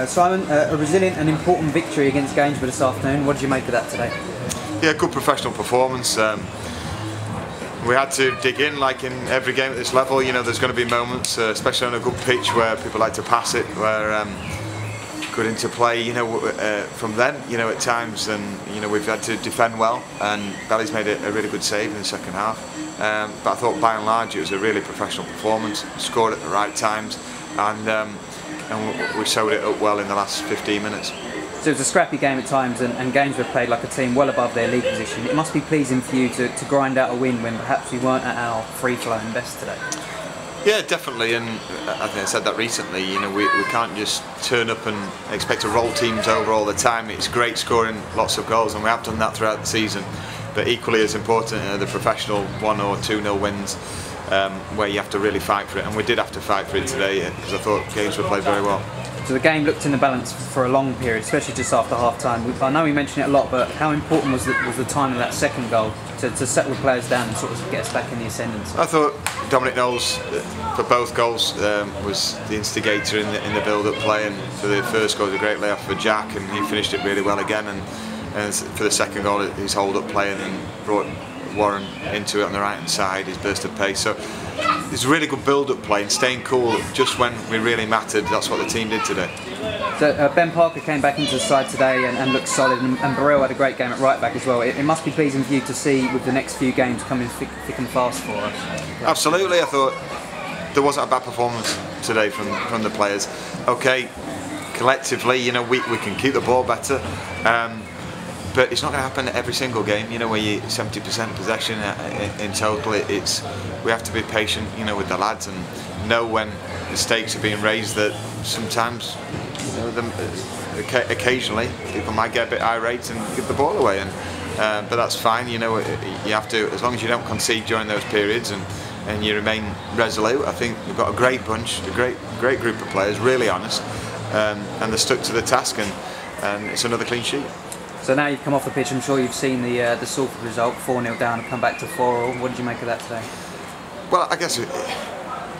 Simon, a resilient and important victory against Gainsborough this afternoon. What did you make of that today? Yeah, good professional performance. We had to dig in, like in every game at this level. You know, there's going to be moments, especially on a good pitch, where people like to pass it, where good interplay. You know, from then, you know, at times, and you know, we've had to defend well. And Belly's made a really good save in the second half. But I thought, by and large, it was a really professional performance. Scored at the right times, and we sewed it up well in the last 15 minutes. So it was a scrappy game at times, and Gainsborough played like a team well above their league position. It must be pleasing for you to grind out a win when perhaps we weren't at our free-flowing best today. Yeah, definitely, and I think I said that recently. You know, we can't just turn up and expect to roll teams over all the time. It's great scoring lots of goals, and we have done that throughout the season. But equally as important are the professional 1 or 2-0 wins, where you have to really fight for it, and we did have to fight for it today because I thought Gainsborough played very well. So the game looked in the balance for a long period, especially just after half-time. I know we mentioned it a lot, but how important was the time of that second goal to settle the players down and sort of get us back in the ascendance? I thought Dominic Knowles, for both goals, was the instigator in the build-up play, and for the first goal was a great layoff for Jack, and he finished it really well again. And for the second goal, his hold-up play and then brought Warren into it on the right-hand side, his burst of pace. So it's a really good build-up play and staying cool just when we really mattered. That's what the team did today. So Ben Parker came back into the side today and looked solid, and Burrell had a great game at right back as well. It must be pleasing for you to see with the next few games coming thick and fast for us. Absolutely, I thought there wasn't a bad performance today from the players. Okay, collectively, you know, we can keep the ball better. But it's not going to happen every single game, you know, where you 70% possession in total. We have to be patient, you know, with the lads and know when the stakes are being raised that sometimes, you know, occasionally people might get a bit irate and give the ball away. But that's fine, you know. You have to, as long as you don't concede during those periods and you remain resolute. I think we've got a great bunch, a great group of players, really honest, and they're stuck to the task, and it's another clean sheet. So now you've come off the pitch, I'm sure you've seen the Salford result, 4-0 down and come back to 4-0. What did you make of that today? Well, I guess, you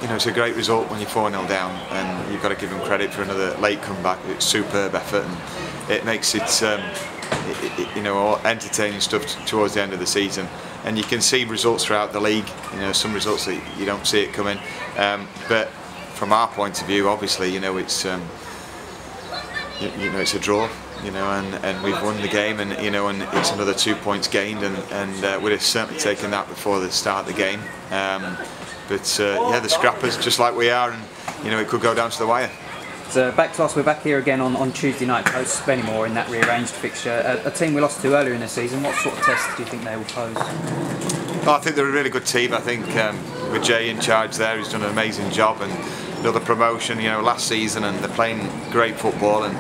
know, it's a great result when you're 4-0 down, and you've got to give them credit for another late comeback. It's superb effort, and it makes it, you know, entertaining stuff towards the end of the season. And you can see results throughout the league, you know, some results that you don't see it coming. But from our point of view, obviously, you know, it's it's a draw. You know, and we've won the game, and you know, and it's another 2 points gained, and we'd have certainly taken that before the start of the game. But yeah, the scrappers, just like we are, and you know, it could go down to the wire. So back to us, we're back here again on Tuesday night post Spennymoor in that rearranged fixture. A team we lost to earlier in the season. What sort of test do you think they will pose? Well, I think they're a really good team. I think with Jay in charge there, he's done an amazing job, and another promotion, you know, last season, and they're playing great football, and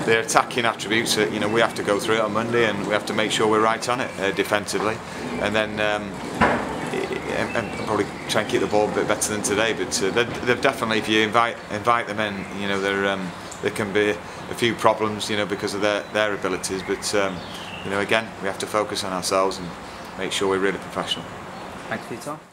their attacking attributes, you know, we have to go through it on Monday, and we have to make sure we're right on it defensively, and then and probably try and keep the ball a bit better than today. But they've definitely, if you invite them in, you know, there can be a few problems, you know, because of their abilities. But you know, again, we have to focus on ourselves and make sure we're really professional. Thanks for your time.